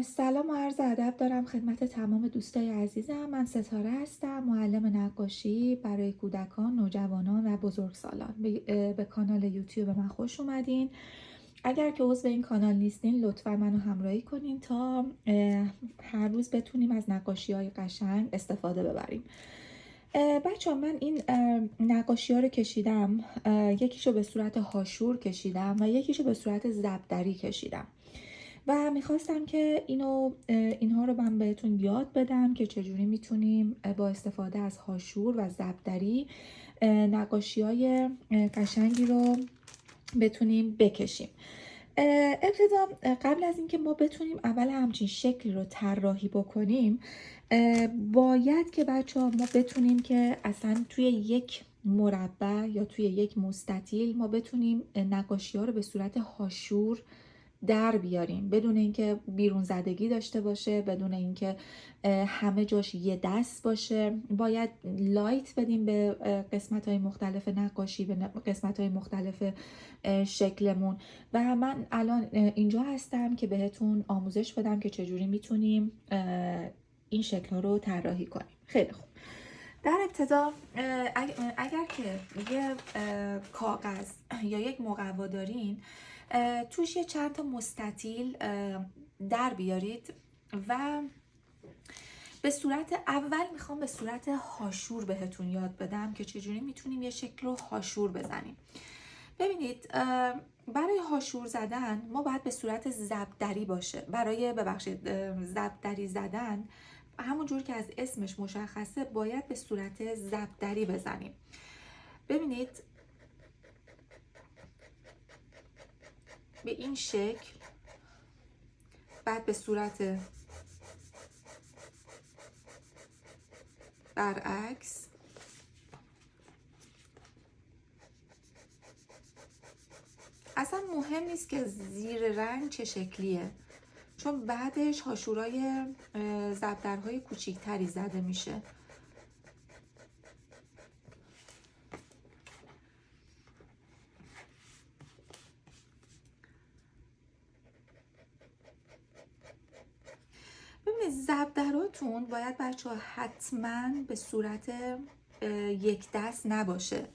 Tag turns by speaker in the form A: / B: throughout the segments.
A: سلام و عرض ادب دارم خدمت تمام دوستای عزیزم. من ستاره هستم، معلم نقاشی برای کودکان، نوجوانان و بزرگسالان. به کانال یوتیوب من خوش اومدین. اگر که عضو این کانال نیستین لطفا منو همراهی کنین تا هر روز بتونیم از نقاشی های قشنگ استفاده ببریم. بچه ها، من این نقاشی ها رو کشیدم. یکیشو به صورت هاشور کشیدم و یکیشو به صورت ضبط کشیدم و میخواستم که اینها رو من بهتون یاد بدم که چجوری میتونیم با استفاده از هاشور و ضبط نقاشی های قشنگی رو بتونیم بکشیم. ابتدا قبل از اینکه ما بتونیم اول همچین شکلی رو طراحی بکنیم، باید که بچه ها ما بتونیم که اصلا توی یک مربع یا توی یک مستطیل ما بتونیم نقاشی ها رو به صورت هاشور در بیاریم، بدون اینکه بیرون زدگی داشته باشه، بدون اینکه همه جاش یه دست باشه. باید لایت بدیم به قسمت های مختلف نقاشی، به قسمت های مختلف شکلمون. و من الان اینجا هستم که بهتون آموزش بدم که چجوری میتونیم این شکل ها رو طراحی کنیم. خیلی خوب. در ابتدا اگر که یه کاغذ یا یک مقوا دارین، توش یه چند تا مستطیل در بیارید و به صورت اول میخوام به صورت هاشور بهتون یاد بدم که چجوری میتونیم یه شکل رو هاشور بزنیم. ببینید، برای هاشور زدن ما باید به صورت ضبط باشه. برای ضبط زدن همون جور که از اسمش مشخصه باید به صورت ضبط بزنیم. ببینید به این شکل، بعد به صورت برعکس، اصلا مهم نیست که زیر رنگ چه شکلیه، چون بعدش هاشورای ضبط‌درهای کوچیکتری زده میشه. ببینید ضبط‌دراتون باید بچه ها حتما به صورت یک دست نباشه،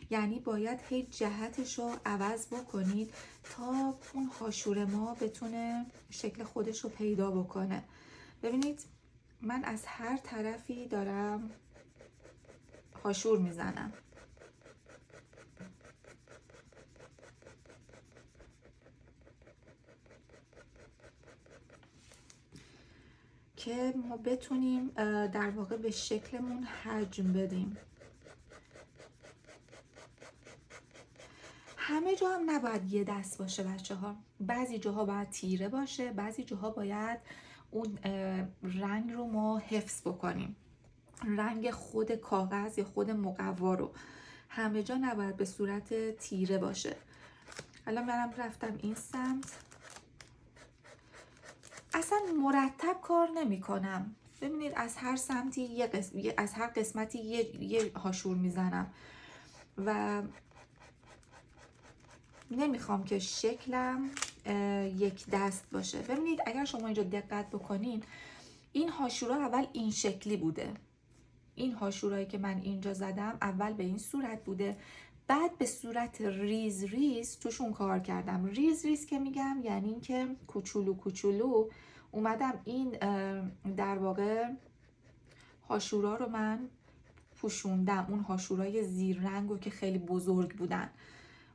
A: یعنی باید هی جهتش رو عوض بکنید تا اون هاشور ما بتونه شکل خودش رو پیدا بکنه. ببینید من از هر طرفی دارم هاشور میزنم. که ما بتونیم در واقع به شکلمون حجم بدیم. همه جا هم نباید یه دست باشه بچه ها. بعضی جاها باید تیره باشه، بعضی جاها باید اون رنگ رو ما حفظ بکنیم، رنگ خود کاغذ یا خود مقوا رو. همه جا نباید به صورت تیره باشه. حالا منم رفتم این سمت، اصلا مرتب کار نمی کنم. ببینید از هر سمتی از هر قسمتی یه هاشور میزنم و نمیخوام که شکلم یک دست باشه. ببینید اگر شما اینجا دقت بکنین، این هاشورا اول این شکلی بوده. این هاشورایی که من اینجا زدم اول به این صورت بوده، بعد به صورت ریز ریز توشون کار کردم. ریز ریز که میگم یعنی این که کوچولو کوچولو اومدم این در واقع هاشورا رو من پوشوندم. اون هاشورای زیر رنگو که خیلی بزرگ بودن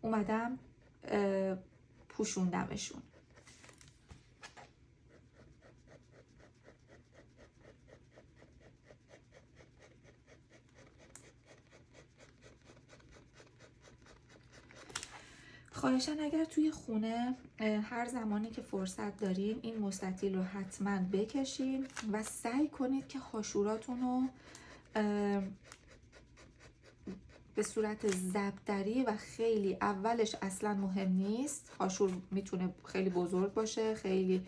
A: اومدم پوشوندمشون. خواهشاً اگر توی خونه هر زمانی که فرصت دارین این مستطیل رو حتما بکشین و سعی کنید که هاشوراتون رو به صورت ضبط‌دری و خیلی اولش اصلا مهم نیست. هاشور میتونه خیلی بزرگ باشه، خیلی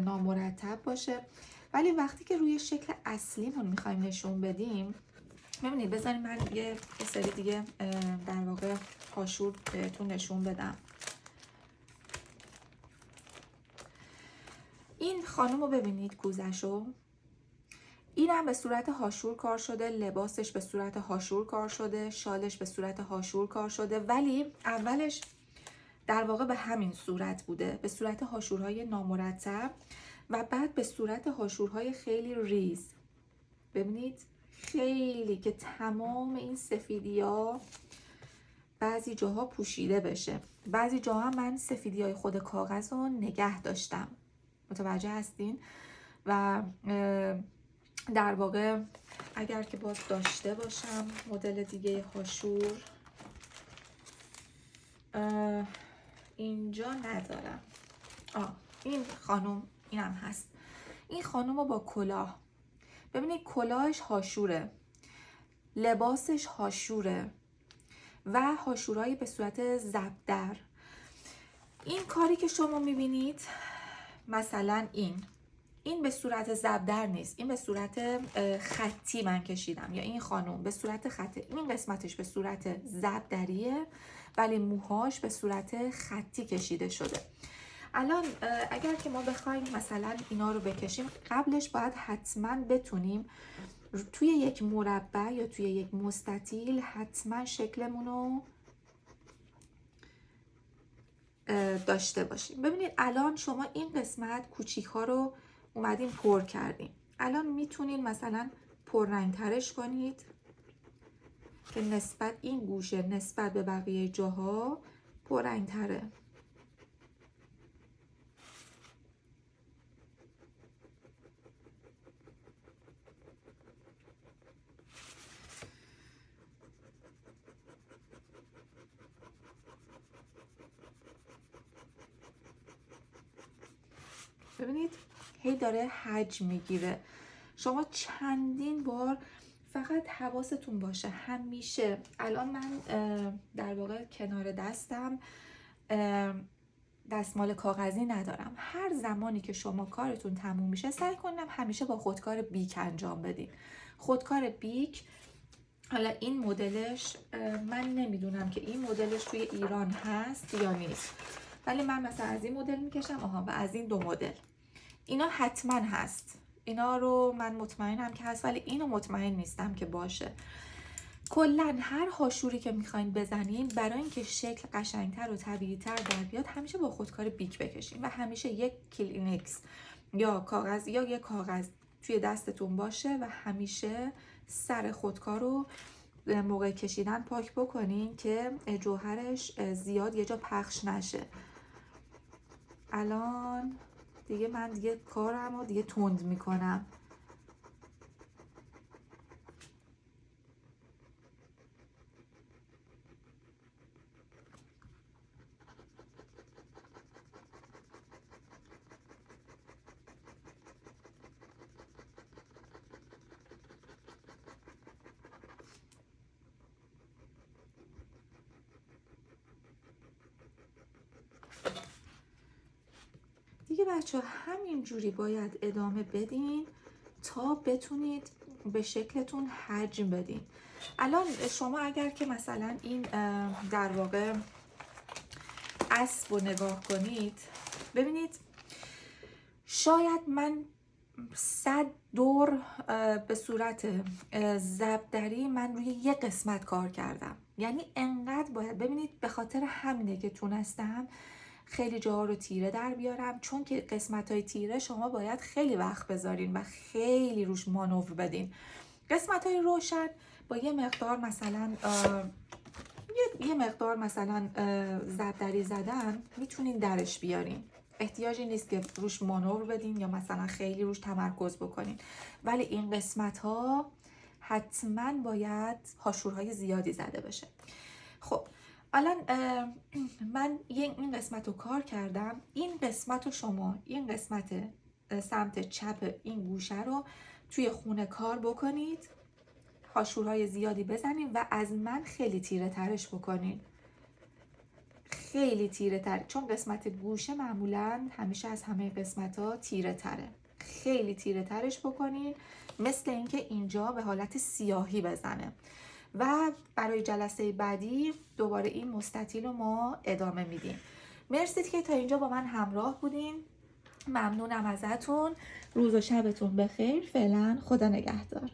A: نامرتب باشه، ولی وقتی که روی شکل اصلیمون میخوایم نشون بدیم، ببینید بذارید من یه سری دیگه در واقع هاشور بهتون نشون بدم. این خانم رو ببینید کوزشو، این هم به صورت هاشور کار شده، لباسش به صورت هاشور کار شده، شالش به صورت هاشور کار شده، ولی اولش در واقع به همین صورت بوده، به صورت هاشورهای نامرتب و بعد به صورت هاشورهای خیلی ریز. ببینید خیلی که تمام این سفیدی ها بعضی جاها پوشیده بشه، بعضی جاها من سفیدی های خود کاغذ رو نگه داشتم، متوجه هستین؟ و در واقع اگر که باز داشته باشم مدل دیگه هاشور اینجا ندارم. این خانم اینم هست. این خانم رو با کلاه، ببینید کلاهش هاشوره، لباسش هاشوره و هاشورایی به صورت زبدر. این کاری که شما میبینید مثلا این به صورت زبدر نیست، این به صورت خطی من کشیدم، یا این خانم به صورت خطی، این قسمتش به صورت زبدریه ولی موهاش به صورت خطی کشیده شده. الان اگر که ما بخوایم مثلا اینا رو بکشیم، قبلش باید حتما بتونیم توی یک مربع یا توی یک مستطیل حتما شکلمون رو داشته باشیم. ببینید الان شما این قسمت کوچیک ها رو اومدین پر کردیم، الان میتونین مثلا پررنگ ترش کنید که نسبت این گوشه نسبت به بقیه جاها پررنگ تره. ببینید هی داره حجم میگیره. شما چندین بار فقط حواستون باشه همیشه. الان من در واقع کنار دستم دستمال کاغذی ندارم. هر زمانی که شما کارتون تموم میشه سعی کنم همیشه با خودکار بیک انجام بدین. خودکار بیک، حالا این مدلش من نمیدونم که این مدلش توی ایران هست یا نیست، ولی من مثلا از این مدل میکشم و از این دو مدل اینا حتما هست. اینا رو من مطمئنم که هست ولی اینو مطمئن نیستم که باشه. کلا هر هاشوری که میخواین بزنین برای اینکه شکل قشنگتر و طبیعی‌تر در بیاد همیشه با خودکار بیک بکشین و همیشه یک کلینکس یا کاغذ یا یک کاغذ توی دستتون باشه و همیشه سر خودکار رو موقع کشیدن پاک بکنین که جوهرش زیاد یه جا پخش نشه. الان دیگه من کارم رو دیگه تند میکنم. دیگه بچه همین جوری باید ادامه بدین تا بتونید به شکلتون حجم بدین. الان شما اگر که مثلا این در واقع اسب رو نگاه کنید، ببینید شاید من 100 دور به صورت زبدری من روی یک قسمت کار کردم، یعنی انقدر باید ببینید. به خاطر همینه که تونستم خیلی جاها رو تیره در بیارم، چون که قسمت های تیره شما باید خیلی وقت بذارین و خیلی روش مانور بدین. قسمت های روشن با یه مقدار مثلا زبدری زدن میتونین درش بیارین، احتیاجی نیست که روش مانور بدین یا مثلا خیلی روش تمرکز بکنین. ولی این قسمت ها حتما باید هاشورهای زیادی زده بشه. خب الان من این قسمت رو کار کردم. این قسمت رو شما این قسمت سمت چپ این گوشه رو توی خونه کار بکنید، هاشورهای زیادی بزنید و از من خیلی تیره ترش بکنید، خیلی تیره تر، چون قسمت گوشه معمولا همیشه از همه قسمت ها تیره تره. خیلی تیره ترش بکنید مثل اینکه اینجا به حالت سیاهی بزنه. و برای جلسه بعدی دوباره این مستطیل رو ما ادامه میدیم. مرسی که تا اینجا با من همراه بودین. ممنونم ازتون. روز و شبتون بخیر. فعلا خدا نگهدار.